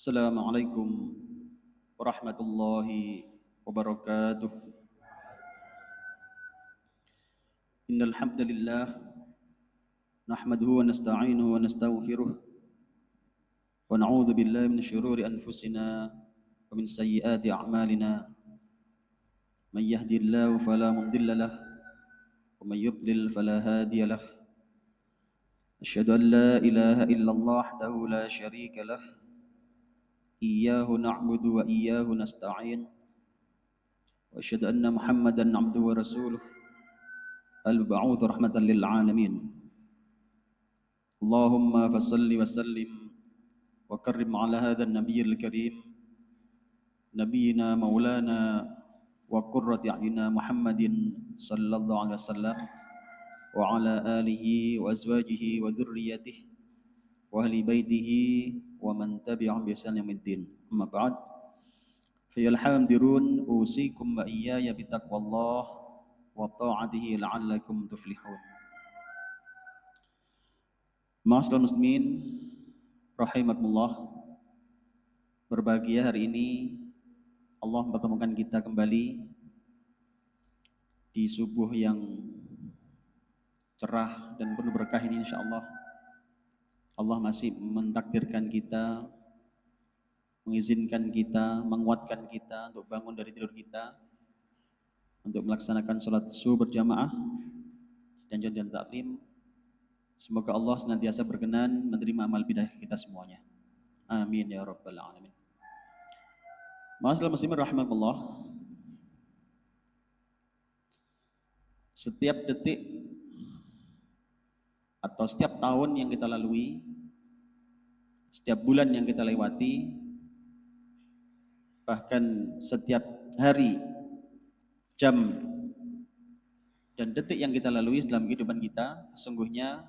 Assalamualaikum warahmatullahi wabarakatuh. Innal hamdalillah nahmaduhu wa nasta'inuhu wa nastaghfiruh wa na'udzu billahi min syururi anfusina wa min sayyiati a'malina. May yahdihillahu fala mudilla lahu wa may yudlil fala hadiya lahu. Asyhadu an la ilaha illallah wahdahu la syarika lahu. Iyyahu na'budu wa iyyahu nasta'in. Wa asyhadu anna Muhammadan 'abduhu wa rasuluh al-mab'uts rahmatan lil 'alamin. Allahumma fassalli wa sallim wa karrim 'ala hadzal nabiyil karim nabiyyina maulana wa qurrati a'yunina Muhammadin sallallahu alaihi wasallam wa 'ala alihi wa azwajihi wa dzurriyyatihi wa ahli baitihi wa man tabi'ahum bi ihsan ila yaumiddin. Amma ba'd. Fayal hamdirun usikum wa iyaya bitaqwallah wa ta'atihi la'allakum tuflihun. Ma'asyiral muslimin rahimakumullah. Berbahagia hari ini Allah mempertemukan kita kembali di subuh yang cerah dan penuh berkah ini, insyaallah. Allah masih mentakdirkan kita, mengizinkan kita, menguatkan kita untuk bangun dari tidur kita, untuk melaksanakan sholat subuh berjamaah dan janjian taklim. Semoga Allah senantiasa berkenan menerima amal bidah kita semuanya. Amin ya rabbal alamin. Ma'asyiral muslimin rahimakumullah. Setiap detik atau setiap tahun yang kita lalui, setiap bulan yang kita lewati, bahkan setiap hari, jam, dan detik yang kita lalui dalam kehidupan kita, sesungguhnya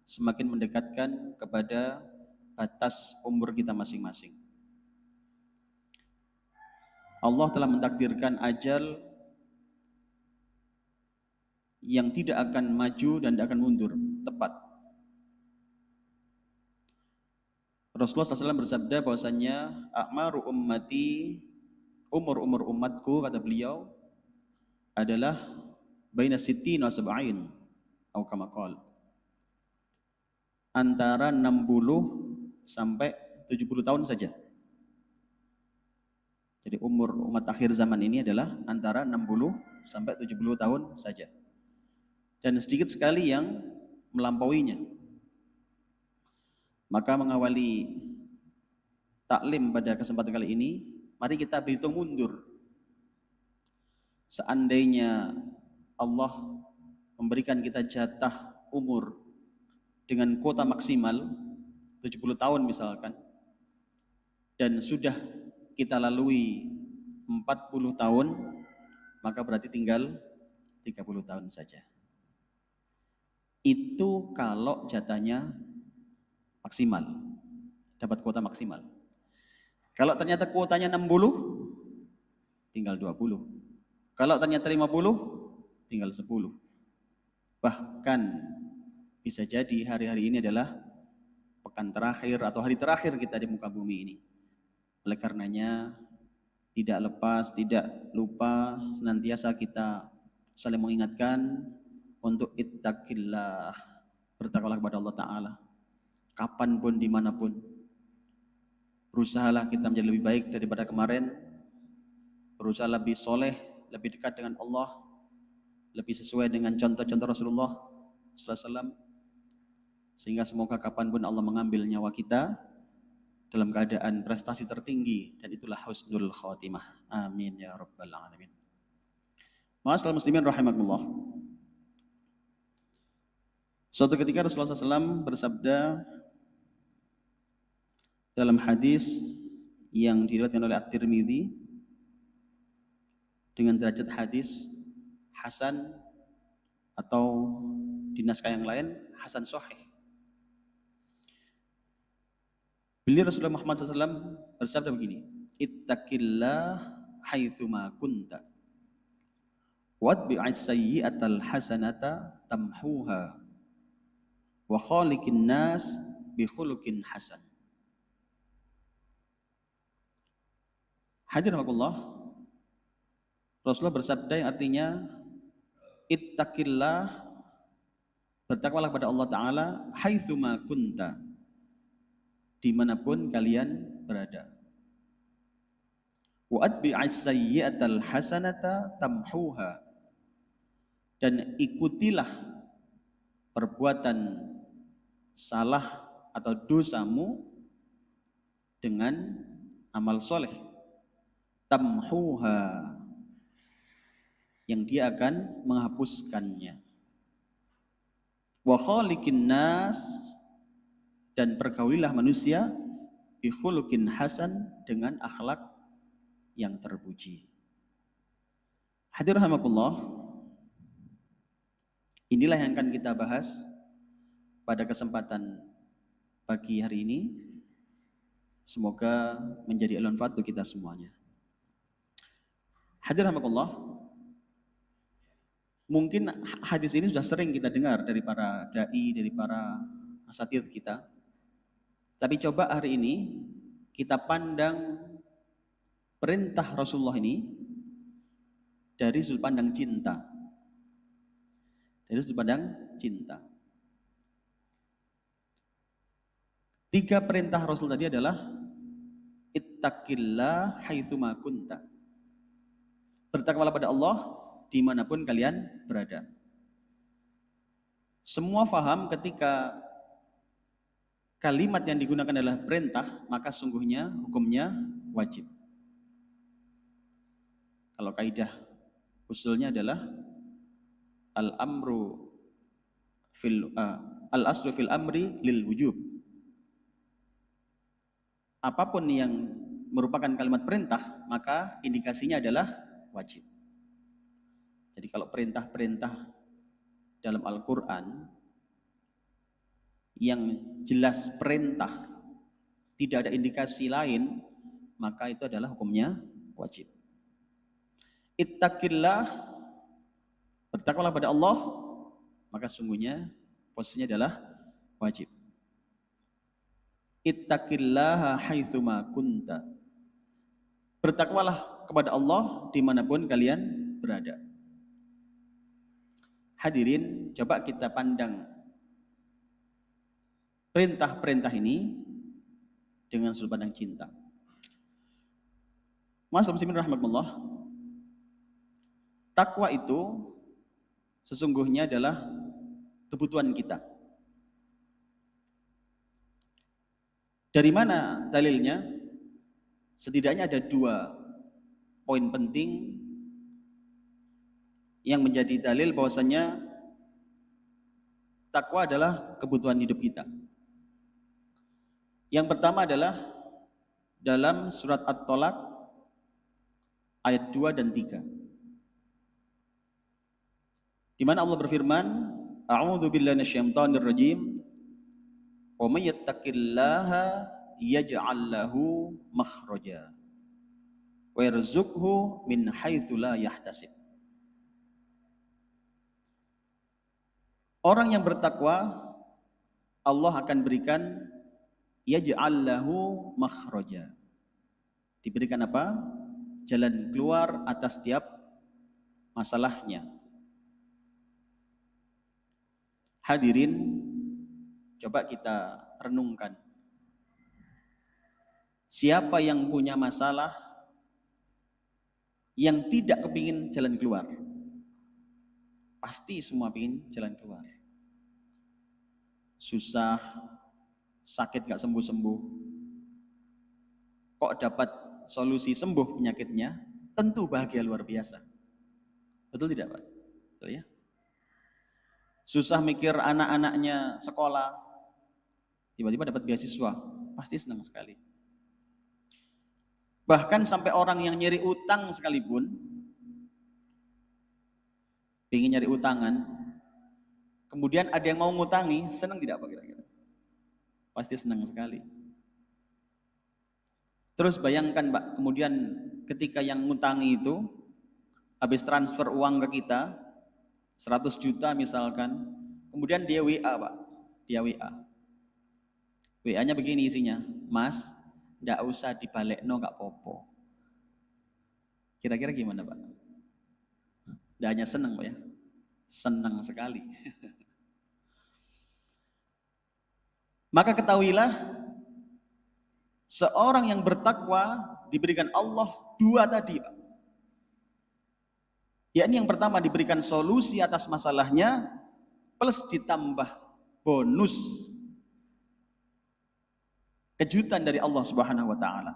semakin mendekatkan kepada batas umur kita masing-masing. Allah telah mentakdirkan ajal yang tidak akan maju dan tidak akan mundur, tepat. Rasulullah SAW bersabda bahwasanya a'maru ummati, umur umatku, kata beliau, adalah baina sittin wa sab'in atau kama qala, antara 60 sampai 70 tahun saja. Jadi umur umat akhir zaman ini adalah antara 60 sampai 70 tahun saja. Dan sedikit sekali yang melampauinya. Maka mengawali taklim pada kesempatan kali ini, mari kita berhitung mundur. Seandainya Allah memberikan kita jatah umur dengan kuota maksimal 70 tahun misalkan, dan sudah kita lalui 40 tahun, maka berarti tinggal 30 tahun saja. Itu kalau jatahnya maksimal, dapat kuota maksimal. Kalau ternyata kuotanya 60, tinggal 20. Kalau ternyata 50, tinggal 10. Bahkan bisa jadi hari-hari ini adalah pekan terakhir atau hari terakhir kita di muka bumi ini. Oleh karenanya, tidak lepas, tidak lupa, senantiasa kita saling mengingatkan untuk ittaqillah, bertakwalah kepada Allah Ta'ala. Kapanpun, dimanapun, berusahalah kita menjadi lebih baik daripada kemarin, berusaha lebih soleh, lebih dekat dengan Allah, lebih sesuai dengan contoh-contoh Rasulullah SAW, sehingga semoga kapanpun Allah mengambil nyawa kita dalam keadaan prestasi tertinggi, dan itulah husnul khotimah. Amin ya rabbal alamin. Ma'asyiral muslimin rahimakumullah. Suatu ketika Rasulullah SAW bersabda dalam hadis yang diriwayatkan oleh At-Tirmidzi dengan derajat hadis hasan, atau di naskah yang lain hasan sahih. Beliau Rasulullah Muhammad SAW bersabda begini, ittaqillah haitsuma kunta watbi'is sayyi'atal hasanata tamhuha wa khaliqin nas bi khuluqin hasan. Hadirin Rasulullah bersabda yang artinya ittaqillah, bertakwalah kepada Allah Ta'ala haitsuma kunta, dimanapun kalian berada. Wa atbi'is sayyi'atal hasanata tamhuha, dan ikutilah perbuatan salah atau dosamu dengan amal soleh, tamhuha, yang dia akan menghapuskannya. Wa khaliqin nas, dan pergaulilah manusia bi khuluqin hasan, dengan akhlak yang terpuji. Hadirin rahimakumullah, inilah yang akan kita bahas pada kesempatan pagi hari ini. Semoga menjadi manfaat untuk kita semuanya. Hadirin rahimakumullah, mungkin hadis ini sudah sering kita dengar dari para dai, dari para asatidz kita. Tapi coba hari ini kita pandang perintah Rasulullah ini dari sudut pandang cinta. Dari sudut pandang cinta. 3 perintah Rasul tadi adalah ittaqillah haitsuma kunta, bertakwalah pada Allah dimanapun kalian berada. Semua faham ketika kalimat yang digunakan adalah perintah, maka sungguhnya hukumnya wajib. Kalau kaidah usulnya adalah al-aslu fil amri lil wujub. Apapun yang merupakan kalimat perintah, maka indikasinya adalah wajib. Jadi kalau perintah-perintah dalam Al-Quran yang jelas perintah, tidak ada indikasi lain, maka itu adalah hukumnya wajib. Ittaqillah, bertakwalah pada Allah, maka sungguhnya posisinya adalah wajib. Ittaqillaha haitsuma kunta, bertakwalah kepada Allah dimanapun kalian berada. Hadirin, coba kita pandang perintah-perintah ini dengan sudut pandang cinta. Mas muslimin rahimakumullah, takwa itu sesungguhnya adalah kebutuhan kita. Dari mana dalilnya? Setidaknya ada 2 poin penting yang menjadi dalil bahwasanya takwa adalah kebutuhan hidup kita. Yang pertama adalah dalam surat At-Tolak ayat 2 dan 3. Di mana Allah berfirman, A'udzu billahi minasyaitonir rajim. Wa may yattaqillaha yaj'al lahu makhraja wa yarzuqhu min haitsu la yahtasib. Orang yang bertakwa, Allah akan berikan yaj'al lahu makhraja. Diberikan apa? Jalan keluar atas setiap masalahnya. Hadirin, coba kita renungkan. Siapa yang punya masalah yang tidak kepingin jalan keluar? Pasti semua pingin jalan keluar. Susah, sakit gak sembuh-sembuh. Kok dapat solusi sembuh penyakitnya? Tentu bahagia luar biasa. Betul tidak, Pak? Betul ya? Susah mikir anak-anaknya sekolah, tiba-tiba dapat beasiswa, pasti senang sekali. Bahkan sampai orang yang nyari utang sekalipun, ingin nyari utangan, kemudian ada yang mau ngutangi, senang tidak Pak kira-kira? Pasti senang sekali. Terus bayangkan Pak, kemudian ketika yang ngutangi itu habis transfer uang ke kita 100 juta misalkan, kemudian dia WA Pak, dia WA. WA-nya begini isinya, Mas, ndak usah dibalekno, nggak popo. Kira-kira gimana Pak? Tidak hanya senang Pak ya, senang sekali. Maka ketahuilah, seorang yang bertakwa diberikan Allah dua tadi Pak. Yakni yang pertama diberikan solusi atas masalahnya, plus ditambah bonus kejutan dari Allah Subhanahu wa taala.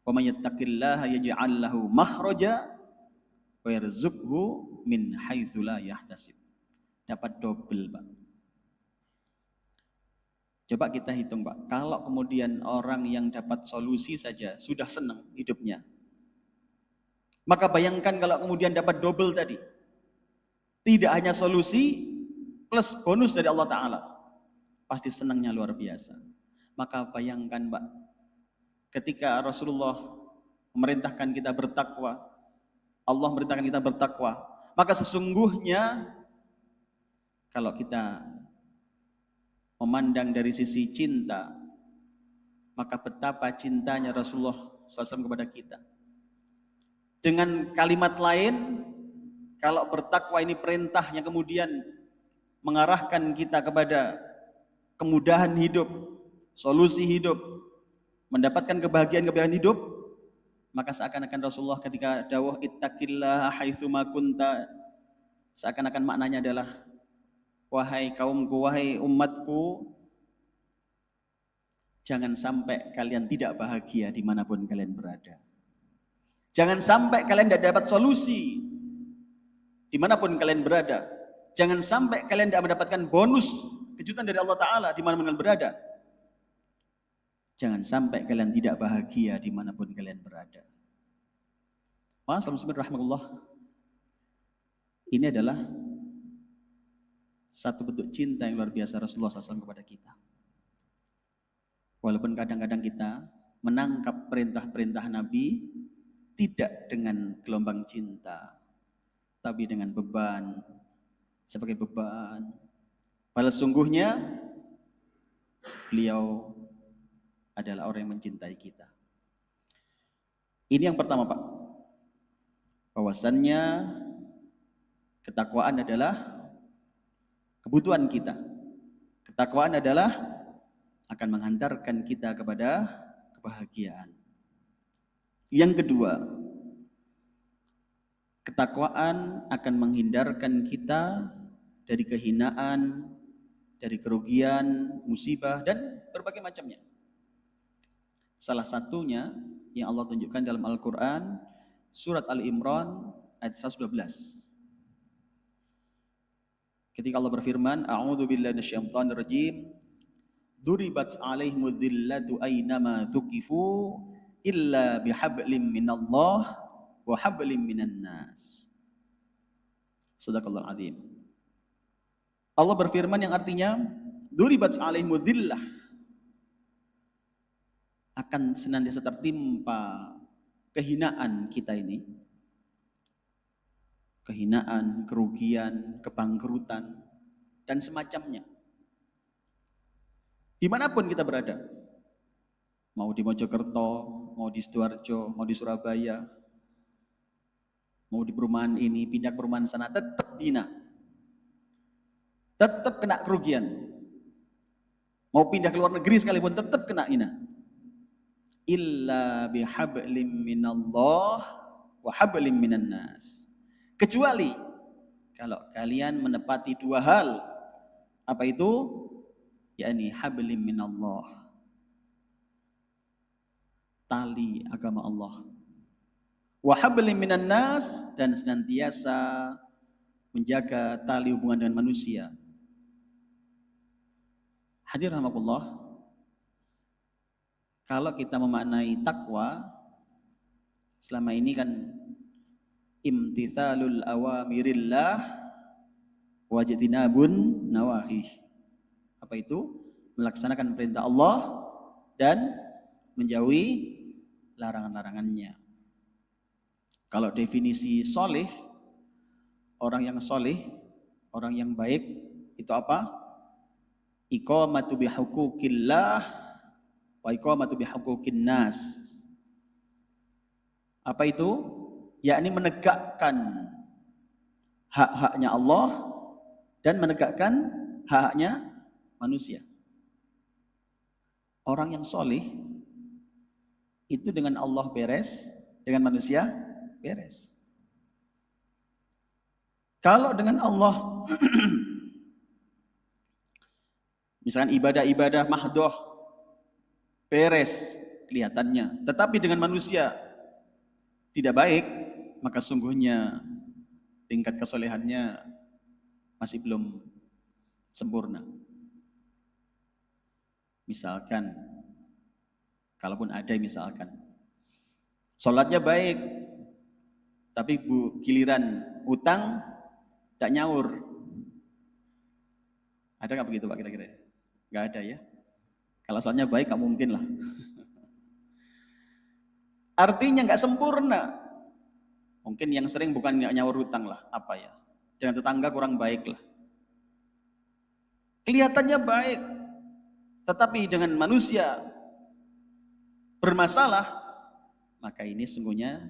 Wa may yattaqillaha yaj'al lahu makhraja wa yarzuqhu min haitsu la yahtasib. Dapat double, Pak. Coba kita hitung, Pak. Kalau kemudian orang yang dapat solusi saja sudah senang hidupnya, maka bayangkan kalau kemudian dapat double tadi. Tidak hanya solusi plus bonus dari Allah Ta'ala. Pasti senangnya luar biasa. Maka bayangkan Pak, ketika Rasulullah memerintahkan kita bertakwa, Allah memerintahkan kita bertakwa, maka sesungguhnya kalau kita memandang dari sisi cinta, maka betapa cintanya Rasulullah SAW kepada kita. Dengan kalimat lain, kalau bertakwa ini perintah yang kemudian mengarahkan kita kepada kemudahan hidup, solusi hidup, mendapatkan kebahagiaan hidup, maka seakan-akan Rasulullah ketika dawuh ittaqillah haitsuma kunta, seakan-akan maknanya adalah wahai kaumku, wahai umatku, jangan sampai kalian tidak bahagia dimanapun kalian berada. Jangan sampai kalian tidak dapat solusi dimanapun kalian berada. Jangan sampai kalian tidak mendapatkan bonus kejutan dari Allah Ta'ala dimanapun kalian berada. Jangan sampai kalian tidak bahagia dimanapun kalian berada. Mas, rahmatullah. Ini adalah satu bentuk cinta yang luar biasa Rasulullah SAW kepada kita. Walaupun kadang-kadang kita menangkap perintah-perintah Nabi tidak dengan gelombang cinta, tapi dengan beban, sebagai beban. Padahal sungguhnya beliau adalah orang yang mencintai kita. Ini yang pertama Pak, bahwasannya ketakwaan adalah kebutuhan kita. Ketakwaan adalah akan menghantarkan kita kepada kebahagiaan. Yang kedua, ketakwaan akan menghindarkan kita dari kehinaan, dari kerugian, musibah, dan berbagai macamnya. Salah satunya yang Allah tunjukkan dalam Al-Quran, surat Al-Imran ayat 112. Ketika Allah berfirman, A'udzu billahi minasyaitonir rajim, duribat 'alaihimudz dzillatu aynama thuqifu illa bihablim minallah wa hablim minan nas. Shadaqallahul azim. Allah berfirman yang artinya duribat 'alaihimudz dzillah, akan senantiasa tertimpa kehinaan kita ini. Kehinaan, kerugian, kebangkrutan, dan semacamnya. Dimanapun kita berada. Mau di Mojokerto, mau di Sidoarjo, mau di Surabaya, mau di perumahan ini, pindah ke perumahan sana, tetap hina. Tetap kena kerugian. Mau pindah ke luar negeri sekalipun tetap kena hina. Illa bihablim minallah wa hablim minan nas. Kecuali kalau kalian menepati dua hal. Apa itu? Yakni hablim minallah, tali agama Allah. Wa hablim minan nas, dan senantiasa menjaga tali hubungan dengan manusia. Hadir rahmatullah. Kalau kita memaknai takwa, selama ini kan imtithalul awamirillah wajtinabun nawahih. Apa itu? Melaksanakan perintah Allah dan menjauhi larangan-larangannya. Kalau definisi solih, orang yang solih, orang yang baik, itu apa? Iqamatu bihuquqillah wa iqamatu bihuquqin nas. Apa itu? yakni menegakkan hak-haknya Allah dan menegakkan hak-haknya manusia. Orang yang solih itu dengan Allah beres, dengan manusia beres. Kalau dengan Allah misalkan ibadah-ibadah mahdoh beres kelihatannya, tetapi dengan manusia tidak baik, maka sungguhnya tingkat kesolehannya masih belum sempurna. Misalkan, kalaupun ada misalkan, sholatnya baik, tapi giliran utang tak nyaur. Ada nggak begitu Pak kira-kira? Nggak ada ya. Kalau sholatnya baik nggak mungkin lah. Artinya nggak sempurna. Mungkin yang sering bukan nyaur utang lah, apa ya? Dengan tetangga kurang baik lah. Kelihatannya baik, tetapi dengan manusia bermasalah, maka ini sungguhnya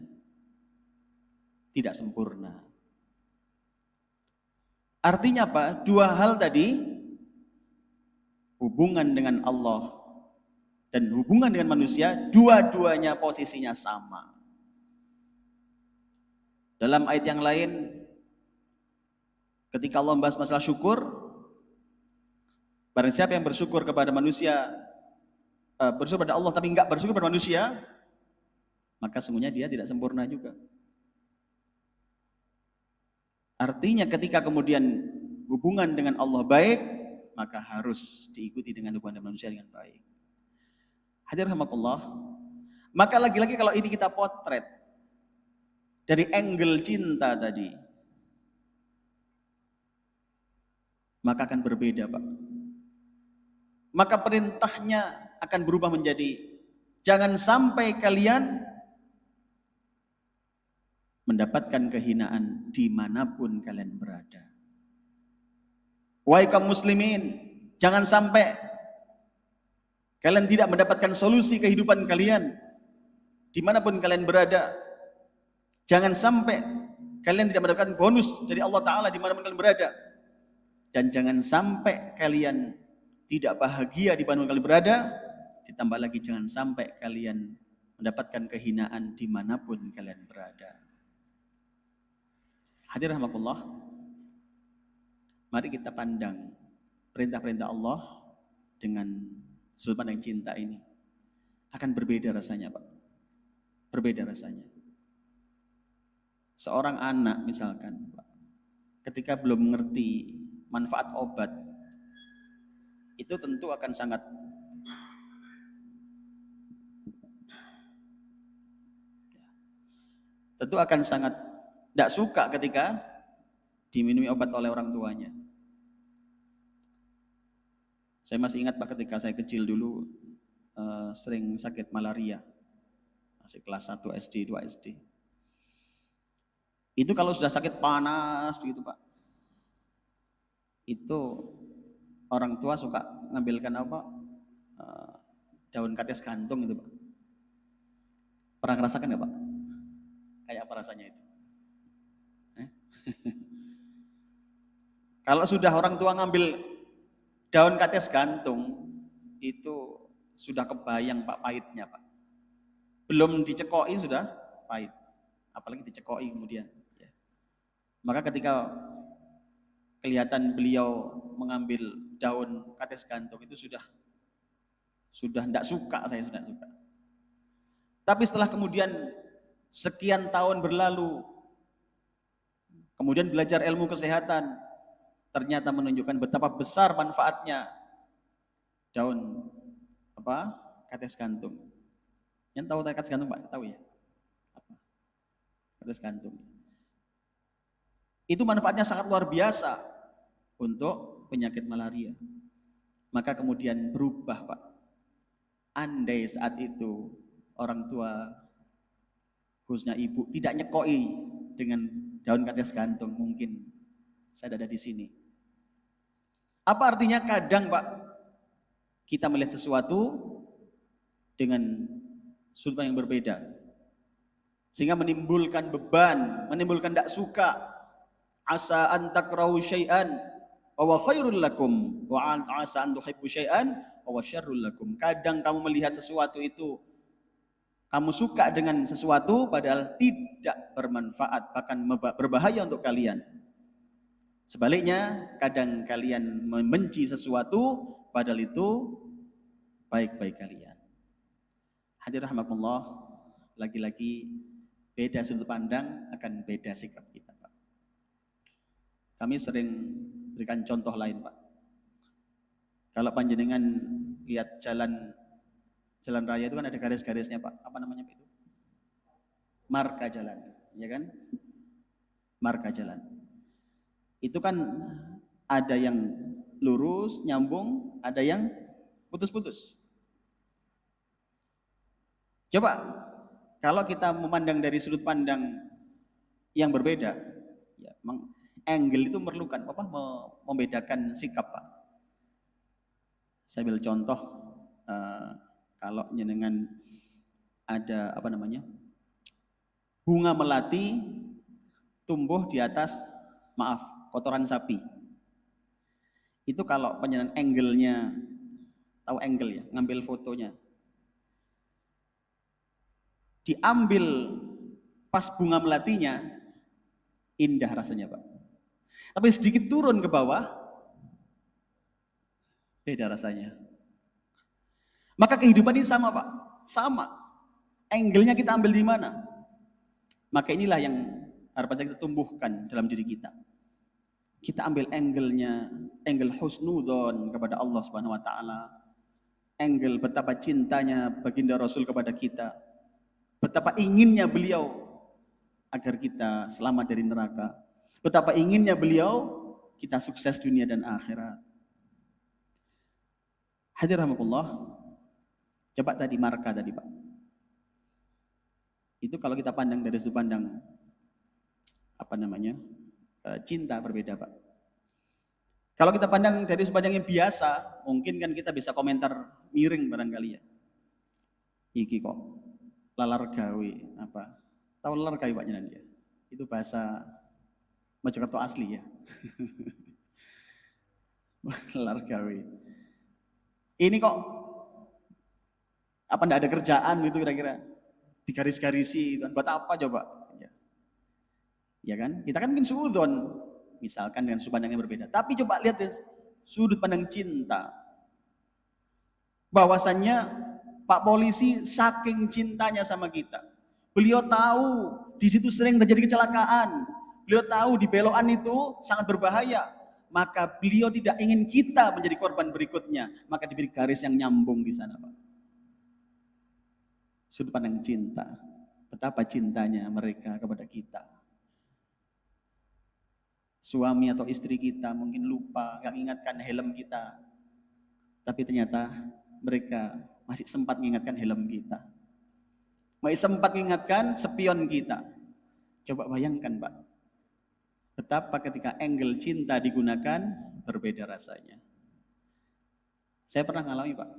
tidak sempurna. Artinya apa? Dua hal tadi, hubungan dengan Allah dan hubungan dengan manusia, dua-duanya posisinya sama. Dalam ayat yang lain, ketika Allah membahas masalah syukur, barang siapa yang bersyukur kepada manusia, bersyukur pada Allah tapi enggak bersyukur pada manusia, maka sungguhnya dia tidak sempurna juga. Artinya ketika kemudian hubungan dengan Allah baik, maka harus diikuti dengan hubungan dengan manusia dengan baik. Hadirin rahimakumullah. Maka lagi-lagi kalau ini kita potret dari angle cinta tadi, maka akan berbeda, Pak. Maka perintahnya akan berubah menjadi jangan sampai kalian mendapatkan kehinaan dimanapun kalian berada. Wahai kaum muslimin, jangan sampai kalian tidak mendapatkan solusi kehidupan kalian dimanapun kalian berada. Jangan sampai kalian tidak mendapatkan bonus dari Allah Ta'ala dimanapun kalian berada. Dan jangan sampai kalian tidak bahagia dimanapun kalian berada. Ditambah lagi jangan sampai kalian mendapatkan kehinaan dimanapun kalian berada. Hadirin rahimakumullah, mari kita pandang perintah-perintah Allah dengan sudut pandang cinta ini. Akan berbeda rasanya, Pak. Berbeda rasanya. Seorang anak misalkan, Pak, ketika belum mengerti manfaat obat, itu tentu akan sangat tidak suka ketika diminumi obat oleh orang tuanya. Saya masih ingat Pak, ketika saya kecil dulu sering sakit malaria, masih kelas 1 SD, 2 SD. Itu kalau sudah sakit panas begitu Pak, itu orang tua suka ngambilkan apa, daun kates gantung itu Pak. Pernah ngerasakan nggak Pak? Kayak apa rasanya itu? Kalau sudah orang tua ngambil daun kates gantung, itu sudah kebayang Pak pahitnya Pak. Belum dicekoi sudah pahit, apalagi dicekoi kemudian. Maka ketika kelihatan beliau mengambil daun kates gantung, itu sudah tidak suka, saya sudah suka. Tapi setelah kemudian sekian tahun berlalu, kemudian belajar ilmu kesehatan, ternyata menunjukkan betapa besar manfaatnya daun kates gantung. Yang tahu kates gantung Pak? Tahu ya? Apa? Kates gantung. Itu manfaatnya sangat luar biasa untuk penyakit malaria. Maka kemudian berubah Pak. Andai saat itu orang tua, khususnya ibu, tidak nyekoi dengan daun kates gantung, mungkin saya ada di sini. Apa artinya? Kadang Pak, kita melihat sesuatu dengan sudut pandang yang berbeda. sehingga menimbulkan beban, menimbulkan tidak suka. Asa an takrahu syai'an wa huwa khairul lakum wa asa an tuhibbu syai'an wa huwa syarrul lakum. Kadang kamu melihat sesuatu itu, kamu suka dengan sesuatu padahal tidak bermanfaat, bahkan berbahaya untuk kalian. Sebaliknya, kadang kalian membenci sesuatu padahal itu baik-baik kalian. Hadirin rahimakumullah, lagi-lagi beda sudut pandang akan beda sikap kita, Pak. Kami sering berikan contoh lain, Pak. Kalau panjenengan lihat jalan raya itu kan ada garis-garisnya, Pak. Apa namanya itu? Marka jalan, ya kan? Marka jalan. Itu kan ada yang lurus, nyambung, ada yang putus-putus. Coba kalau kita memandang dari sudut pandang yang berbeda, ya, angle itu memerlukan apa? Membedakan sikap, Pak. Saya ambil contoh, kalau jenengan ada apa namanya, bunga melati tumbuh di atas, maaf, kotoran sapi. Itu kalau penyenangan angle-nya, tahu angle ya, ngambil fotonya. Diambil pas bunga melatinya, indah rasanya, Pak. Tapi sedikit turun ke bawah, beda rasanya. Maka kehidupan ini sama, Pak. Sama. Angle-nya kita ambil di mana? Maka inilah yang harapan kita tumbuhkan dalam diri kita. Kita ambil angle-nya, angle husnudzon kepada Allah Subhanahu wa taala. Angle betapa cintanya baginda Rasul kepada kita. Betapa inginnya beliau agar kita selamat dari neraka. Betapa inginnya beliau kita sukses dunia dan akhirat. Hadirin rahimakumullah. Coba tadi marka tadi, Pak. Itu kalau kita pandang dari sudut pandang apa namanya? Cinta berbeda, Pak. Kalau kita pandang dari sudut pandang yang biasa, mungkin kan kita bisa komentar miring barangkali ya. Iki kok lalar gawe apa? Tahu lalar gawe Pak jenengan ya? Itu bahasa Mojokerto asli ya. Lalar gawe. Ini kok apa enggak ada kerjaan gitu kira-kira? Digaris-garisi, buat apa coba? Ya kan? Kita kan mungkin suudzon, misalkan dengan sudut pandang yang berbeda. Tapi coba lihat deh, sudut pandang cinta. Bahwasannya Pak Polisi saking cintanya sama kita. Beliau tahu di situ sering terjadi kecelakaan. Beliau tahu di belokan itu sangat berbahaya. Maka beliau tidak ingin kita menjadi korban berikutnya. Maka diberi garis yang nyambung di sana, Pak. Sudut pandang cinta. Betapa cintanya mereka kepada kita. Suami atau istri kita mungkin lupa, nggak ingatkan helm kita. Tapi ternyata mereka masih sempat mengingatkan helm kita. Masih sempat mengingatkan spion kita. Coba bayangkan, Pak. Betapa ketika angle cinta digunakan, berbeda rasanya. Saya pernah ngalami, Pak,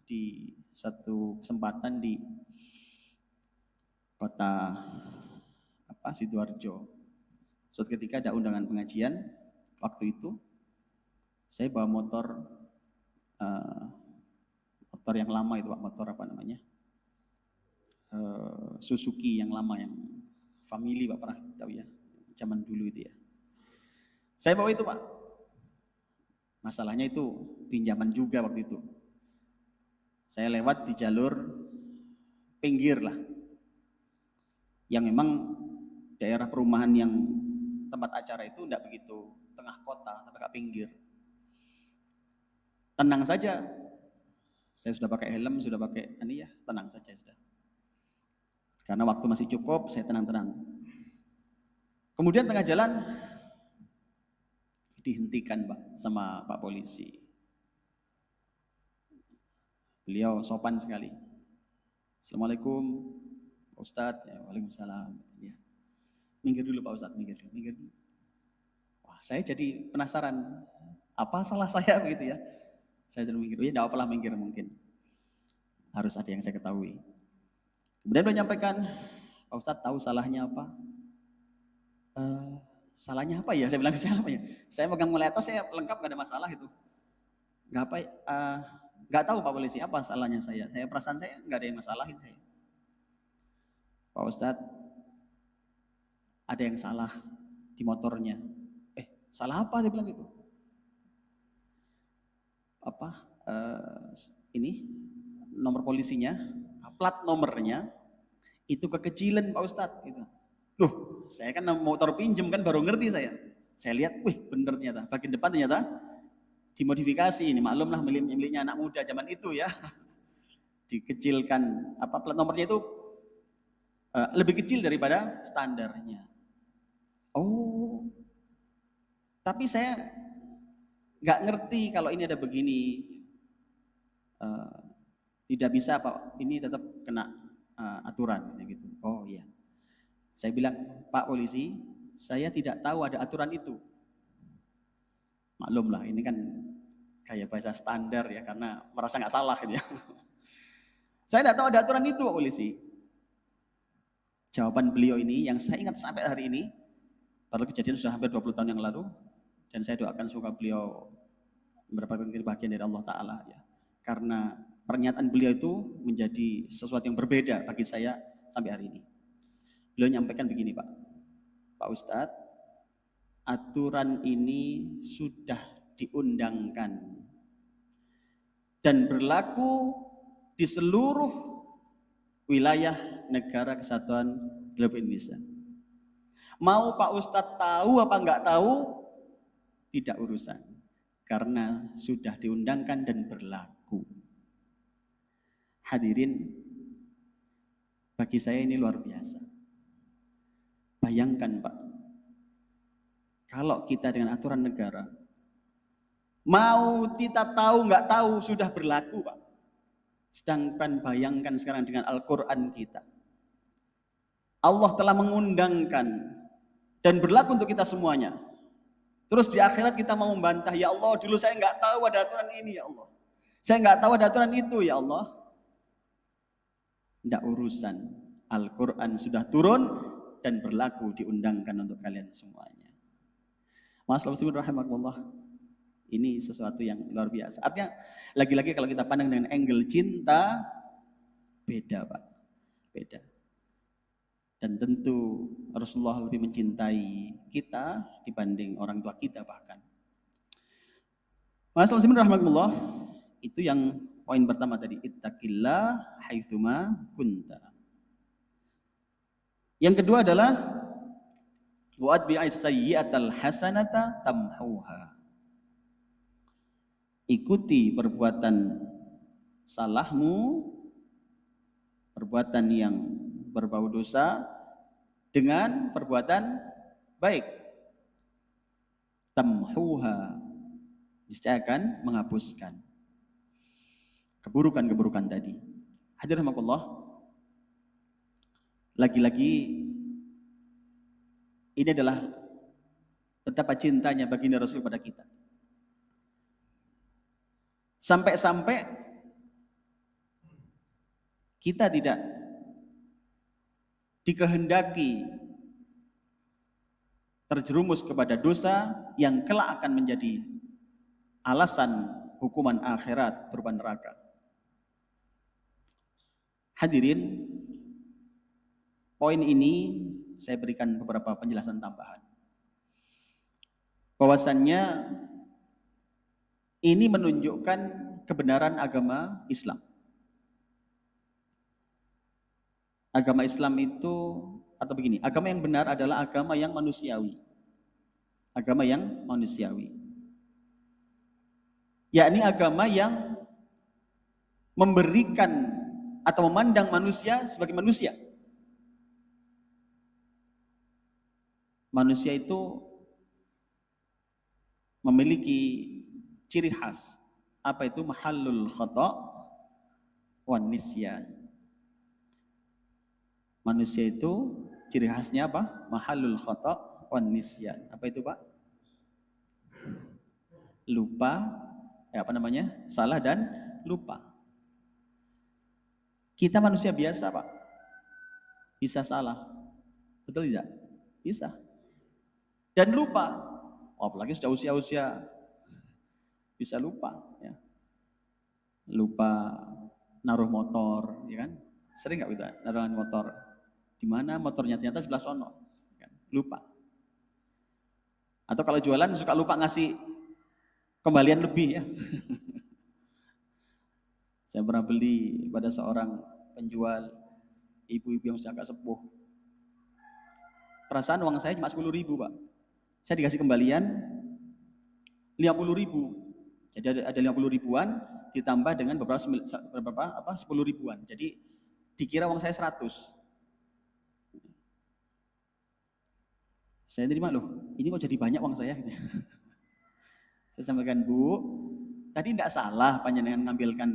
di satu kesempatan di kota Sidoarjo. Suatu ketika ada undangan pengajian, waktu itu saya bawa motor yang lama itu Pak, motor apa namanya? Suzuki yang lama, yang family Pak, pernah tahu ya, zaman dulu itu ya. Saya bawa itu Pak. Masalahnya itu pinjaman juga waktu itu. Saya lewat di jalur pinggir lah, yang memang daerah perumahan yang tempat acara itu tidak begitu tengah kota, tapi agak pinggir. Tenang saja, saya sudah pakai helm, sudah pakai ini ya, tenang saja sudah. Karena waktu masih cukup, saya tenang-tenang. Kemudian tengah jalan dihentikan Pak sama Pak Polisi. Beliau sopan sekali. Assalamualaikum Pak Ustadz, ya, waalaikumsalam. Ya. Minggir dulu Pak Ustadz, minggir dulu. Wah, saya jadi penasaran, apa salah saya begitu ya? Saya sudah minggir, ya tidak apalah minggir, mungkin harus ada yang saya ketahui. Kemudian beliau menyampaikan, Pak Ustadz tahu salahnya apa? Salahnya apa ya? Saya bilang salah apa ya? Saya pegang mulai atas, saya lengkap, nggak ada masalah itu. Nggak tahu Pak Polisi apa salahnya saya. Saya perasaan saya nggak ada yang masalahin saya. Pak Ustadz, ada yang salah di motornya. Salah apa? Saya bilang gitu. Ini nomor polisinya, plat nomornya itu kekecilan Pak Ustadz. Gitu. Loh, saya kan motor pinjem kan baru ngerti saya. Saya lihat, wih bener ternyata. Bagian depan ternyata dimodifikasi. Ini maklumlah miliknya anak muda zaman itu ya. Dikecilkan, plat nomornya itu lebih kecil daripada standarnya. Oh, tapi saya nggak ngerti kalau ini ada begini. Tidak bisa Pak, ini tetap kena aturan gitu. Oh iya. Saya bilang, Pak Polisi, saya tidak tahu ada aturan itu. Maklumlah, ini kan kayak bahasa standar ya, karena merasa nggak salah gitu ya. Saya tidak tahu ada aturan itu Pak Polisi. Jawaban beliau ini yang saya ingat sampai hari ini, padahal kejadian sudah hampir 20 tahun yang lalu, dan saya doakan semoga beliau mendapatkan kebahagiaan dari Allah Ta'ala ya. Karena pernyataan beliau itu menjadi sesuatu yang berbeda bagi saya sampai hari ini. Beliau menyampaikan begini Pak Ustadz, aturan ini sudah diundangkan dan berlaku di seluruh wilayah negara kesatuan Republik Indonesia. Mau Pak Ustadz tahu apa enggak tahu, tidak urusan. Karena sudah diundangkan dan berlaku. Hadirin, bagi saya ini luar biasa. Bayangkan Pak, kalau kita dengan aturan negara, mau kita tahu nggak tahu sudah berlaku Pak. Sedangkan bayangkan sekarang dengan Al-Quran kita. Allah telah mengundangkan dan berlaku untuk kita semuanya. Terus di akhirat kita mau membantah, ya Allah dulu saya nggak tahu ada aturan ini ya Allah. Saya nggak tahu ada aturan itu ya Allah. Tidak urusan, Al-Quran sudah turun dan berlaku, diundangkan untuk kalian semuanya. Masyaallah rahimakumullah, ini sesuatu yang luar biasa. Artinya lagi-lagi kalau kita pandang dengan angle cinta, beda Pak, beda. Dan tentu Rasulullah lebih mencintai kita dibanding orang tua kita bahkan. Masyaallah rahimakumullah, itu yang poin pertama tadi, ittaqillah haitsuma kunta. Yang kedua adalah wa'atbi'is sayyi'atal hasanata tamhuha. Ikuti perbuatan salahmu, perbuatan yang berbau dosa dengan perbuatan baik. Tamhuha, niscaya akan menghapuskan keburukan-keburukan tadi. Hadirin rahimakumullah, lagi-lagi ini adalah betapa cintanya baginda Rasul pada kita. Sampai-sampai kita tidak dikehendaki terjerumus kepada dosa yang kelak akan menjadi alasan hukuman akhirat berupa neraka. Hadirin, poin ini saya berikan beberapa penjelasan tambahan. Bahwasannya ini menunjukkan kebenaran agama Islam. Agama Islam itu, atau begini, agama yang benar adalah agama yang manusiawi. Agama yang manusiawi. Yakni agama yang memberikan atau memandang manusia sebagai manusia. Manusia itu memiliki ciri khas. Apa itu? Mahallul khata' wan nisyan. Manusia itu ciri khasnya apa? Mahallul khata' wan nisyan. Apa itu Pak? Lupa, salah dan lupa. Kita manusia biasa Pak. Bisa salah. Betul tidak? Bisa. Dan lupa. Apalagi sudah usia-usia bisa lupa. Ya. Lupa naruh motor, ya kan? Sering nggak kita naruh motor? Di mana motornya ternyata sebelah sono, ya kan? Lupa. Atau kalau jualan suka lupa ngasih kembalian lebih ya. Saya pernah beli pada seorang penjual, ibu-ibu yang sudah agak sepuh. Perasaan uang saya cuma 10.000, Pak. Saya dikasih kembalian 50.000. Jadi ada 50 ribuan ditambah dengan beberapa 10 ribuan. Jadi dikira uang saya 100. Saya terima, loh, ini kok jadi banyak uang saya gitu. Saya sampaikan, Bu, tadi tidak salah panjenengan mengambilkan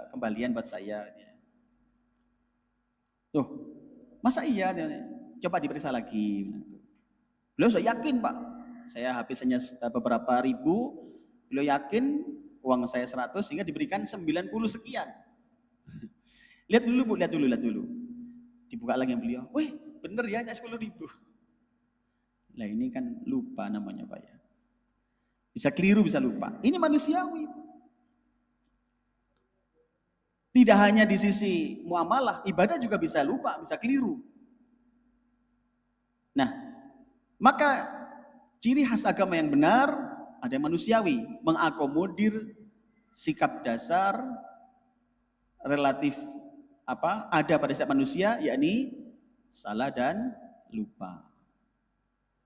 kembalian buat saya. Tuh, masa iya? Coba diperiksa lagi. Beliau saya yakin, Pak. Saya habis hanya beberapa ribu, beliau yakin uang saya 100 sehingga diberikan 90 sekian. Lihat dulu, Bu, lihat dulu. Dibuka lagi yang beliau, wih, bener ya, hanya 10.000. Lah ini kan lupa namanya, Pak ya. Bisa keliru, bisa lupa. Ini manusiawi. Tidak hanya di sisi muamalah, ibadah juga bisa lupa, bisa keliru. Nah, maka ciri khas agama yang benar ada yang manusiawi, mengakomodir sikap dasar relatif ada pada setiap manusia, yakni salah dan lupa.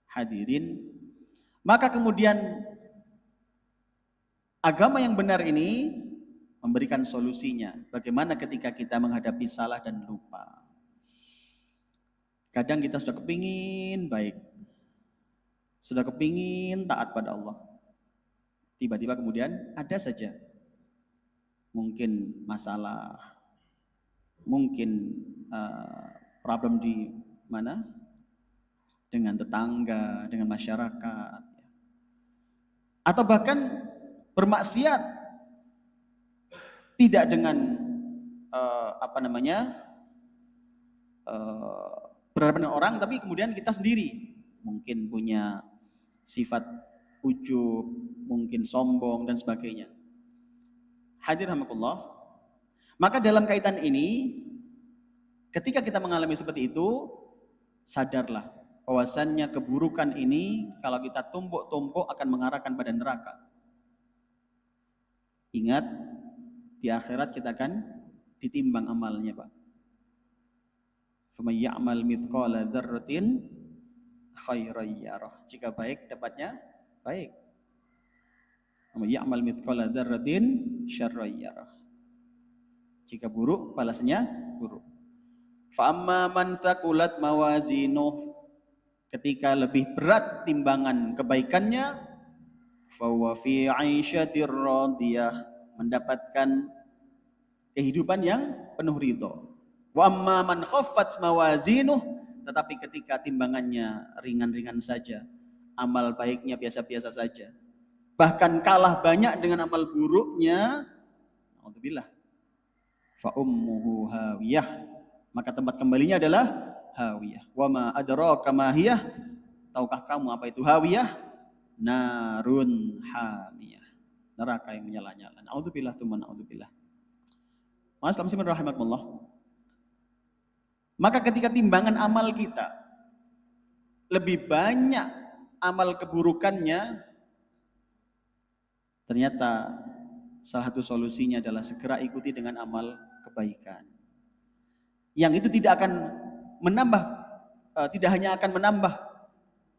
Hadirin, maka kemudian agama yang benar ini memberikan solusinya. Bagaimana ketika kita menghadapi salah dan lupa? Kadang kita sudah kepingin baik, sudah kepingin taat pada Allah. Tiba-tiba kemudian ada saja mungkin masalah, mungkin problem di mana? Dengan tetangga, dengan masyarakat. Atau bahkan bermaksiat tidak dengan berhadapan dengan orang, tapi kemudian kita sendiri mungkin punya sifat ujub, mungkin sombong dan sebagainya. Hadir rahmatullah. Maka dalam kaitan ini, ketika kita mengalami seperti itu, sadarlah bahwasannya keburukan ini kalau kita tumpuk-tumpuk akan mengarahkan pada neraka. Ingat, di akhirat kita akan ditimbang amalnya, Pak. Faman ya'mal mithqala dzarratin khairan yarah. Jika baik dapatnya baik. Faman ya'mal mithqala dzarratin syarran yarah. Jika buruk balasnya buruk. Fa amma man thaqulat mawazinuh, ketika lebih berat timbangan kebaikannya, fa huwa fi 'aisyatir radiyah, mendapatkan kehidupan yang penuh ridho. Wa amma man khaffat mawazinuh, tetapi ketika timbangannya ringan-ringan saja, amal baiknya biasa-biasa saja, bahkan kalah banyak dengan amal buruknya, alhamdulillah, fa ummuhu hawiyah, maka tempat kembalinya adalah hawiyah. Wa ma adraka ma hiyah, tahukah kamu apa itu hawiyah? Narun hamiyah, neraka yang menyala-nyala. Nauzubillah tsumma nauzubillah. Muslimin rahimakumullah. Maka ketika timbangan amal kita lebih banyak amal keburukannya, ternyata salah satu solusinya adalah segera ikuti dengan amal kebaikan. Yang itu tidak akan menambah, tidak hanya akan menambah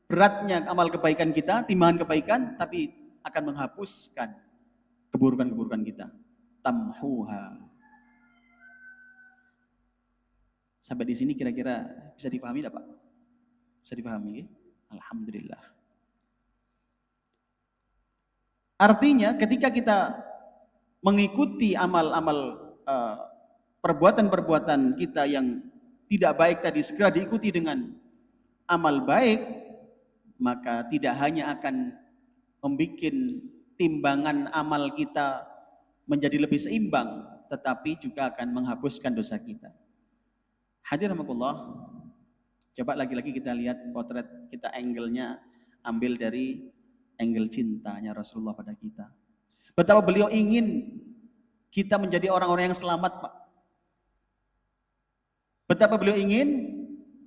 beratnya amal kebaikan kita, timbangan kebaikan, tapi akan menghapuskan keburukan-keburukan kita. Tamhuha. Sampai di sini kira-kira bisa dipahami tidak, Pak? Bisa dipahami? Alhamdulillah. Artinya ketika kita mengikuti amal-amal perbuatan-perbuatan kita yang tidak baik tadi segera diikuti dengan amal baik, maka tidak hanya akan membuat timbangan amal kita menjadi lebih seimbang, tetapi juga akan menghapuskan dosa kita. Hadirin coba lagi-lagi kita lihat potret kita, angle-nya ambil dari angle cintanya Rasulullah pada kita. Betapa beliau ingin kita menjadi orang-orang yang selamat, Pak. Betapa beliau ingin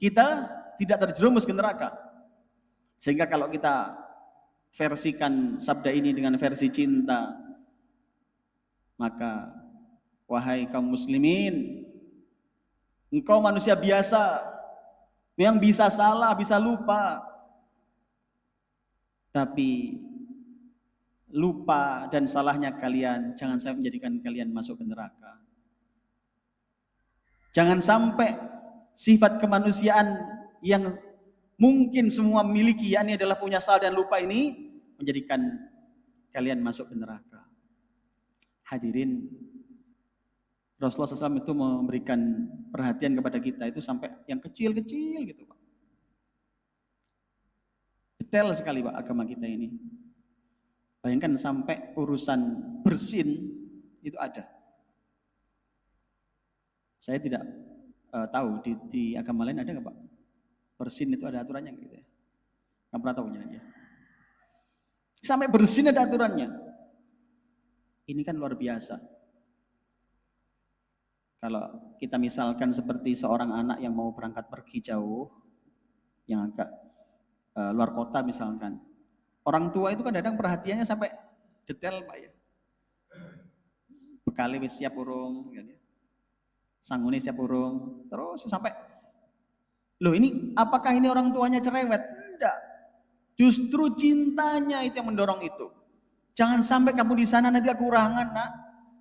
kita tidak terjerumus ke neraka. Sehingga kalau kita versikan sabda ini dengan versi cinta, maka wahai kaum muslimin, engkau manusia biasa yang bisa salah, bisa lupa. Tapi lupa dan salahnya kalian jangan sampai menjadikan kalian masuk ke neraka. Jangan sampai sifat kemanusiaan yang mungkin semua miliki, yakni adalah punya salah dan lupa ini, menjadikan kalian masuk ke neraka. Hadirin, Rasulullah SAW itu memberikan perhatian kepada kita itu sampai yang kecil-kecil gitu, Pak. Detail sekali, Pak, agama kita ini. Bayangkan sampai urusan bersin itu ada. Saya tidak tahu di agama lain ada nggak, Pak? Bersin itu ada aturannya gitu ya? Nggak pernah tahu ya. Sampai bersin ada aturannya. Ini kan luar biasa. Kalau kita misalkan seperti seorang anak yang mau berangkat pergi jauh, yang agak luar kota misalkan, orang tua itu kan kadang perhatiannya sampai detail, Pak ya. Bekali wis siap urung, gitu ya. Sangune siap urung, terus sampai, loh ini apakah ini orang tuanya cerewet? Enggak. Justru cintanya itu yang mendorong itu. Jangan sampai kamu di sana nanti kekurangan, Nak.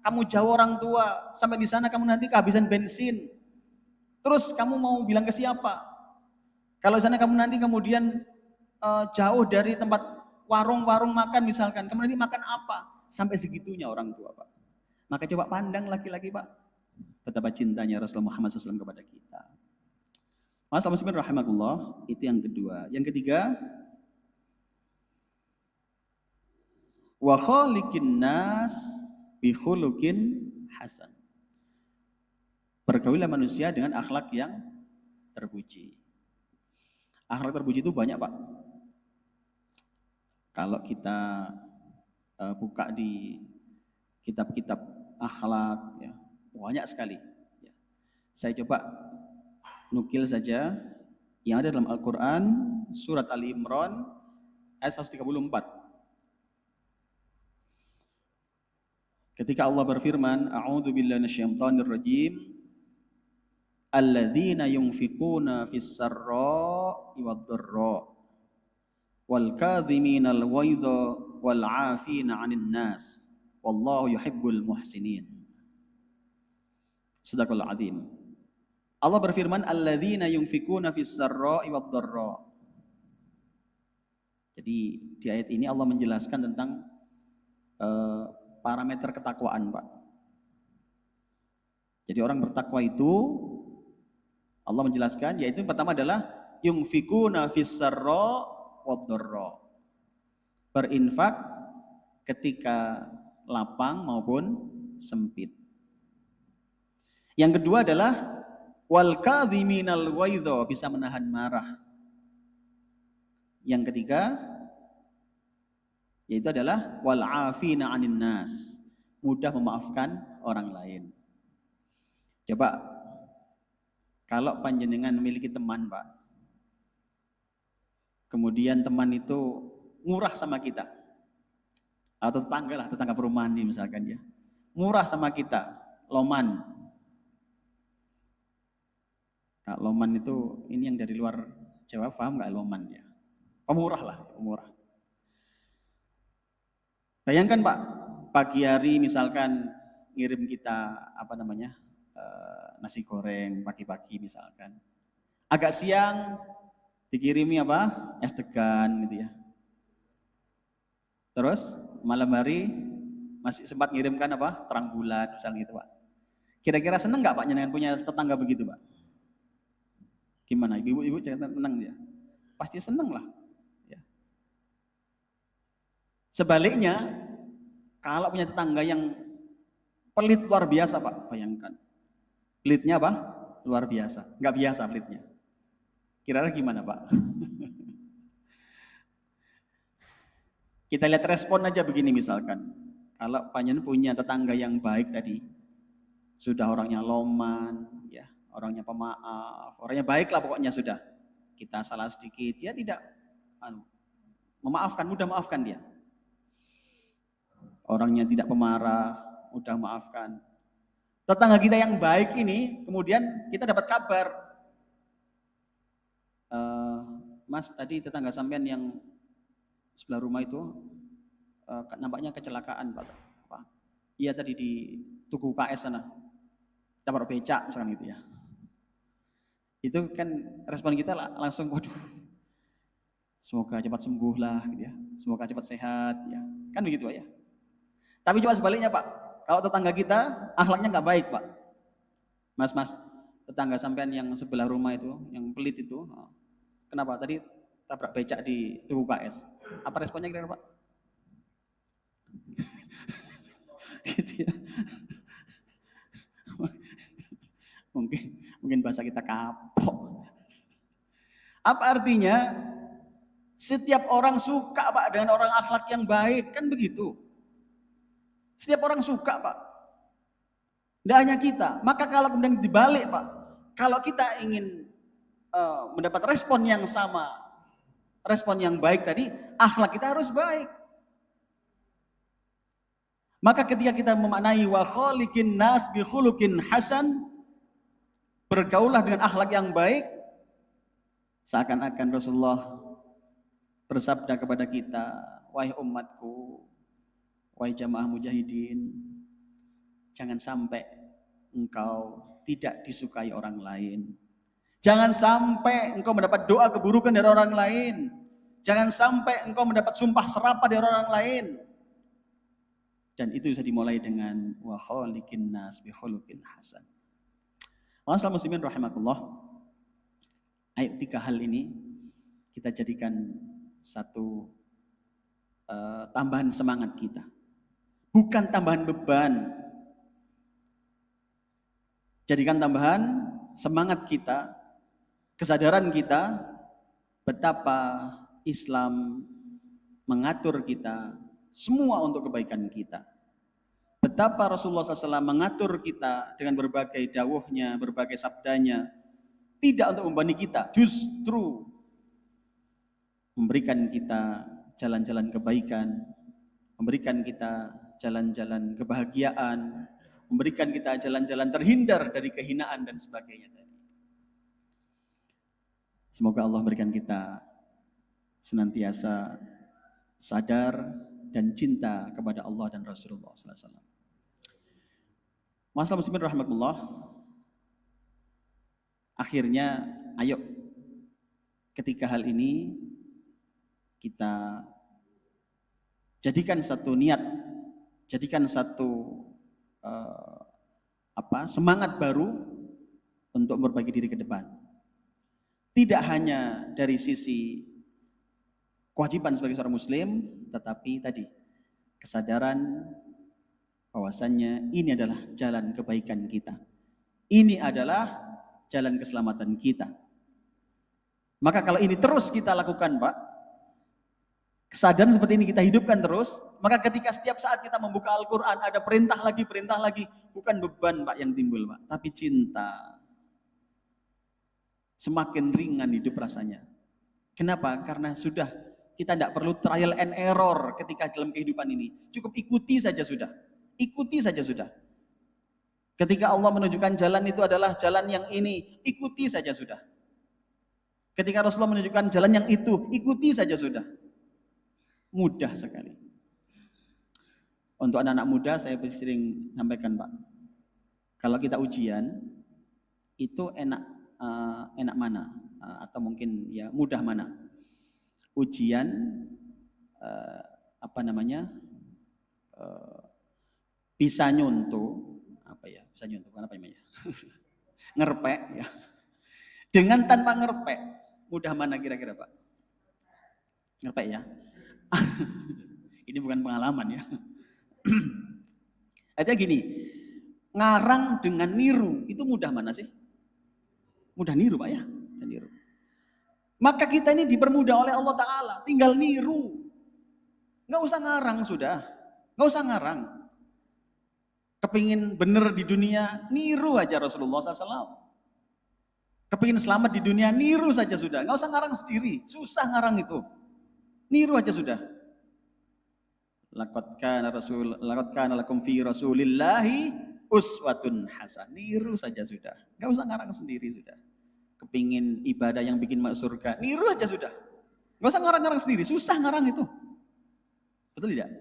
Kamu jauh orang tua, sampai di sana kamu nanti kehabisan bensin. Terus kamu mau bilang ke siapa? Kalau di sana kamu nanti kemudian jauh dari tempat warung-warung makan misalkan, kamu nanti makan apa? Sampai segitunya orang tua, Pak. Maka coba pandang laki-laki, Pak, betapa cintanya Rasulullah Muhammad SAW kepada kita. Mas muslimin rahimakumullah, itu yang kedua. Yang ketiga, wa khaliqin nas bi khuluqin hasan. Bergaulilah manusia dengan akhlak yang terpuji. Akhlak terpuji itu banyak, Pak. Kalau kita buka di kitab-kitab akhlak, ya, banyak sekali. Ya. Saya coba nukil saja yang ada dalam Al-Quran, surat Ali Imran, ayat 134. Ketika Allah berfirman, A'udzu billahi minasyaitonir rajim, alladzina yunfiquna fis sarra'i wad-dharra wal kadhiminal ghaidha wal 'afina 'anil nas wallahu yuhibbul muhsinin. Sadaqallahul azim. Allah berfirman, alladzina yunfiquna fis sarra'i wad-dharra. Jadi di ayat ini Allah menjelaskan tentang parameter ketakwaan, Pak. Jadi orang bertakwa itu Allah menjelaskan, yaitu pertama adalah yunfikuna fis sarra wad-dharra. Berinfak ketika lapang maupun sempit. Yang kedua adalah wal kadhiminal ghaidha, bisa menahan marah. Yang ketiga yaitu adalah wal afina 'anin nas, mudah memaafkan orang lain. Coba kalau panjenengan memiliki teman, Pak, kemudian teman itu murah sama kita, atau tetangga lah, tetangga perumahan ini misalkan ya, murah sama kita, loman. Nah, loman itu ini yang dari luar Jawa, paham nggak loman ya? Pemurah lah, pemurah. Bayangkan, Pak, pagi hari misalkan ngirim kita nasi goreng pagi-pagi misalkan. Agak siang dikirimi es degan gitu ya. Terus malam hari masih sempat ngirimkan terang bulan misalnya gitu, Pak. Kira-kira seneng nggak Pak jenengan punya tetangga begitu, Pak? Gimana, ibu-ibu seneng ya? Pasti seneng lah. Ya. Sebaliknya, kalau punya tetangga yang pelit luar biasa, Pak, bayangkan. Pelitnya apa? Luar biasa, nggak biasa pelitnya. Kira-kira gimana Pak? Kita lihat respon aja begini misalkan. Kalau panjenengan punya tetangga yang baik tadi, sudah orangnya loman, ya, orangnya pemaaf, orangnya baik lah pokoknya sudah. Kita salah sedikit, dia tidak memaafkan, mudah maafkan dia. Orangnya tidak pemarah, mudah maafkan. Tetangga kita yang baik ini, kemudian kita dapat kabar, Mas tadi tetangga sampean yang sebelah rumah itu nampaknya kecelakaan Pak. Iya tadi di Tugu KS sana, tabrak becak misalkan gitu ya. Itu kan respon kita langsung, waduh, semoga cepat sembuh lah, gitu ya. Semoga cepat sehat, ya. Kan begitu ya. Tapi coba sebaliknya Pak, kalau tetangga kita akhlaknya nggak baik Pak, Mas, tetangga sampean yang sebelah rumah itu, yang pelit itu, kenapa tadi tabrak becak di Tugu KS? Apa responnya kira-kira Pak? Gitu ya. Mungkin bahasa kita kapok. Apa artinya? Setiap orang suka Pak dengan orang akhlak yang baik, kan begitu. Setiap orang suka Pak. Tidak hanya kita. Maka kalau kemudian dibalik Pak, kalau kita ingin mendapat respon yang sama, respon yang baik tadi, akhlak kita harus baik. Maka ketika kita memaknai wa khaliqin nas bi khuluqin hasan, bergaulah dengan akhlak yang baik, seakan-akan Rasulullah bersabda kepada kita, wahai umatku, wahai jamaah mujahidin, jangan sampai engkau tidak disukai orang lain. Jangan sampai engkau mendapat doa keburukan dari orang lain. Jangan sampai engkau mendapat sumpah serapah dari orang lain. Dan itu bisa dimulai dengan wa khaliqin nas bi khuluqin hasan. Ma'asyiral muslimin rahimakumullah. Ayo 3 hal ini kita jadikan satu tambahan semangat kita. Bukan tambahan beban. Jadikan tambahan semangat kita, kesadaran kita betapa Islam mengatur kita semua untuk kebaikan kita. Betapa Rasulullah SAW mengatur kita dengan berbagai dawuhnya, berbagai sabdanya, tidak untuk membebani kita, justru memberikan kita jalan-jalan kebaikan, memberikan kita jalan-jalan kebahagiaan, memberikan kita jalan-jalan terhindar dari kehinaan dan sebagainya tadi. Semoga Allah berikan kita senantiasa sadar dan cinta kepada Allah dan Rasulullah SAW. Masalah muslimin rahmatullah. Akhirnya, ayo ketika hal ini kita jadikan satu niat, jadikan satu semangat baru untuk berbagi diri ke depan. Tidak hanya dari sisi kewajiban sebagai seorang muslim, tetapi tadi kesadaran bahwasannya ini adalah jalan kebaikan kita. Ini adalah jalan keselamatan kita. Maka kalau ini terus kita lakukan Pak, kesadaran seperti ini kita hidupkan terus, maka ketika setiap saat kita membuka Al-Quran, ada perintah lagi, bukan beban Pak yang timbul Pak, tapi cinta. Semakin ringan hidup rasanya. Kenapa? Karena sudah kita tidak perlu trial and error ketika dalam kehidupan ini. Cukup ikuti saja sudah. Ikuti saja sudah. Ketika Allah menunjukkan jalan itu adalah jalan yang ini, ikuti saja sudah. Ketika Rasulullah menunjukkan jalan yang itu, ikuti saja sudah. Mudah sekali. Untuk anak-anak muda saya sering sampaikan Pak, kalau kita ujian itu enak mana atau mungkin ya mudah mana? Ujian bisa nyuntuh bisa nyuntuh apa namanya? Ngerpek ya. Dengan tanpa ngerpek, mudah mana kira-kira Pak? Ngerpek ya. Ini bukan pengalaman ya. Artinya gini, ngarang dengan niru itu mudah mana sih? Mudah niru Pak ya, mudah niru. Maka kita ini dipermudah oleh Allah Ta'ala, tinggal niru. Nggak usah ngarang sudah, nggak usah ngarang. Kepingin bener di dunia, niru aja Rasulullah SAW. Kepingin selamat di dunia, niru saja sudah. Nggak usah ngarang sendiri, susah ngarang itu. Niru aja sudah. Laqad kana lakum fi Rasulillahi uswatun hasanah. Niru saja sudah. Nggak usah ngarang sendiri sudah. Kepingin ibadah yang bikin masuk surga, niru aja sudah. Nggak usah ngarang-ngarang sendiri, susah ngarang itu. Betul tidak?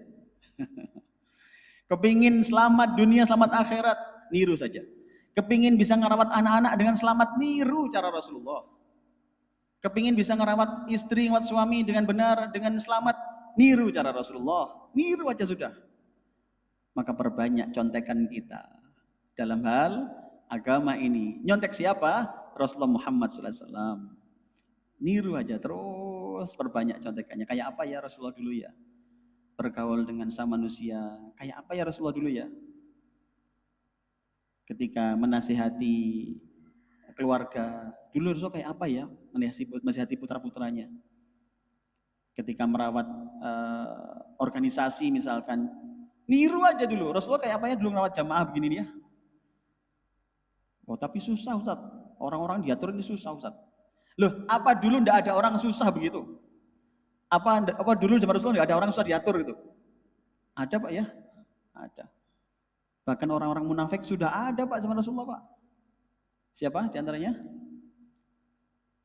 Kepingin selamat dunia, selamat akhirat, niru saja. Kepingin bisa ngerawat anak-anak dengan selamat, niru cara Rasulullah. Kepingin bisa ngerawat istri, ngerawat suami dengan benar, dengan selamat, niru cara Rasulullah. Niru aja sudah. Maka perbanyak contekan kita dalam hal agama ini. Nyontek siapa? Rasulullah Muhammad SAW. Niru aja terus, perbanyak contekannya. Kayak apa ya Rasulullah dulu ya? Bergaul dengan sama manusia. Kayak apa ya Rasulullah dulu ya? Ketika menasihati keluarga, dulu Rasulullah kayak apa ya? Menasihati putra-putranya. Ketika merawat organisasi misalkan, niru aja dulu. Rasulullah kayak apa ya dulu merawat jamaah begini ya? Oh tapi susah Ustaz. Orang-orang diatur ini susah Ustaz. Loh, apa dulu ndak ada orang susah begitu? Apa dulu zaman Rasulullah nggak ada orang susah diatur gitu? Ada Pak ya? Ada. Bahkan orang-orang munafik sudah ada Pak zaman Rasulullah Pak. Siapa diantaranya?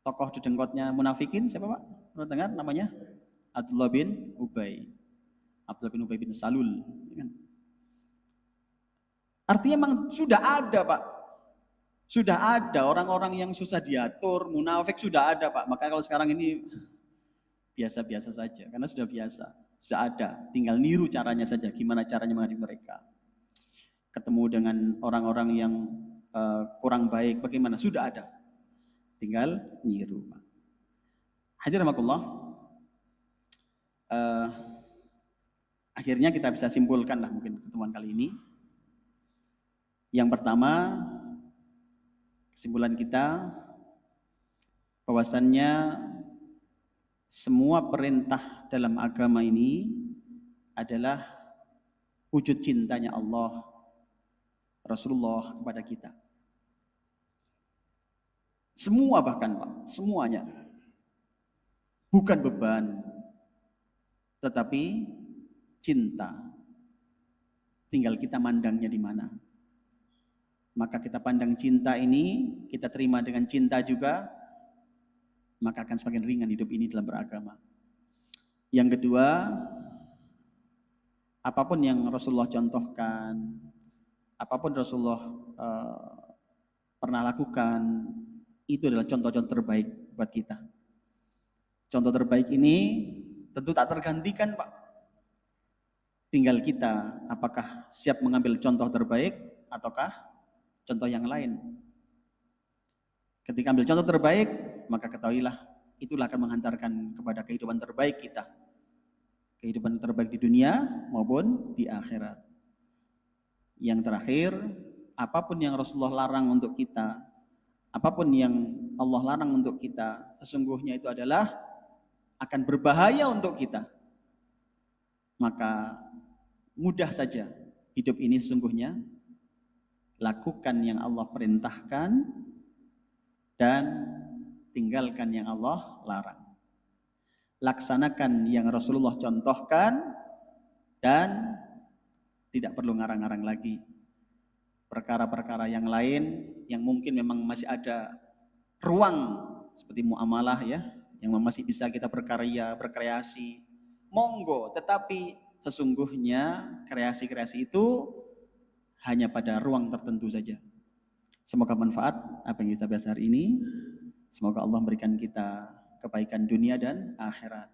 Tokoh dedengkotnya munafikin siapa Pak? Pernah dengar namanya? Abdullah bin Ubay. Abdullah bin Ubay bin Salul. Artinya memang sudah ada Pak. Sudah ada orang-orang yang susah diatur, munafik sudah ada Pak. Maka kalau sekarang ini biasa-biasa saja, karena sudah biasa, sudah ada. Tinggal niru caranya saja, gimana caranya menghadapi mereka. Ketemu dengan orang-orang yang kurang baik, bagaimana? Sudah ada. Tinggal niru Pak. Hadirin rahimakumullah. Akhirnya kita bisa simpulkan lah mungkin pertemuan kali ini. Yang pertama, kesimpulan kita bahwasannya semua perintah dalam agama ini adalah wujud cintanya Allah, Rasulullah kepada kita. Semua bahkan Pak, semuanya. Bukan beban, tetapi cinta. Tinggal kita mandangnya di mana. Maka kita pandang cinta ini, kita terima dengan cinta juga, maka akan semakin ringan hidup ini dalam beragama. Yang kedua, apapun yang Rasulullah contohkan, apapun Rasulullah pernah lakukan, itu adalah contoh-contoh terbaik buat kita. Contoh terbaik ini tentu tak tergantikan Pak. Tinggal kita, apakah siap mengambil contoh terbaik, ataukah contoh yang lain. Ketika ambil contoh terbaik, maka ketahuilah itulah akan menghantarkan kepada kehidupan terbaik kita. Kehidupan terbaik di dunia maupun di akhirat. Yang terakhir, apapun yang Rasulullah larang untuk kita, apapun yang Allah larang untuk kita, sesungguhnya itu adalah akan berbahaya untuk kita. Maka mudah saja hidup ini sesungguhnya. Lakukan yang Allah perintahkan dan tinggalkan yang Allah larang. Laksanakan yang Rasulullah contohkan dan tidak perlu ngarang-ngarang lagi. Perkara-perkara yang lain yang mungkin memang masih ada ruang seperti muamalah ya, yang masih bisa kita berkarya, berkreasi. Monggo, tetapi sesungguhnya kreasi-kreasi itu hanya pada ruang tertentu saja. Semoga manfaat apa yang kita bahas hari ini. Semoga Allah memberikan kita kebaikan dunia dan akhirat.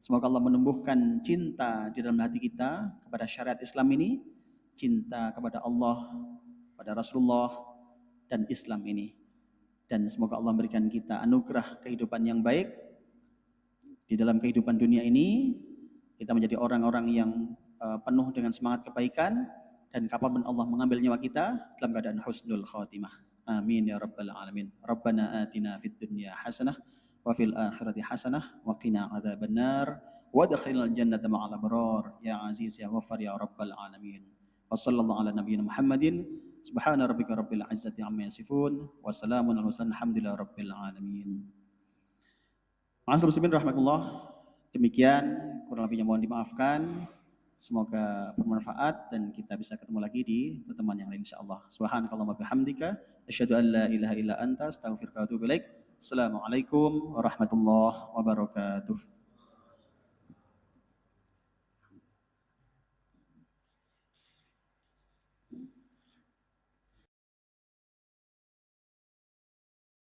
Semoga Allah menumbuhkan cinta di dalam hati kita kepada syariat Islam ini, cinta kepada Allah, pada Rasulullah dan Islam ini. Dan semoga Allah memberikan kita anugerah kehidupan yang baik di dalam kehidupan dunia ini. Kita menjadi orang-orang yang penuh dengan semangat kebaikan. Dan kapanpun Allah mengambil nyawa kita dalam keadaan husnul khatimah. Amin ya rabbal alamin. Rabbana atina fid dunya hasanah wa fil akhirati hasanah wa qina adzabannar wa adkhilnal jannata ma'al abrar ya aziz ya ghaffar ya rabbal alamin. Wa sallallahu ala nabiyyina Muhammadin subhana rabbika rabbil izzati amma yasifun wa salamun alal mursalin alhamdulillahi rabbil alamin. Ma'asyiral muslimin rahmatullah. Demikian kurang lebihnya mohon dimaafkan. Semoga bermanfaat dan kita bisa ketemu lagi di pertemuan yang lain insyaallah. Subhanakallahumma bihamdika asyhadu an la ilaha illa anta astaghfiruka wa atubu ilaik. Assalamualaikum warahmatullahi wabarakatuh.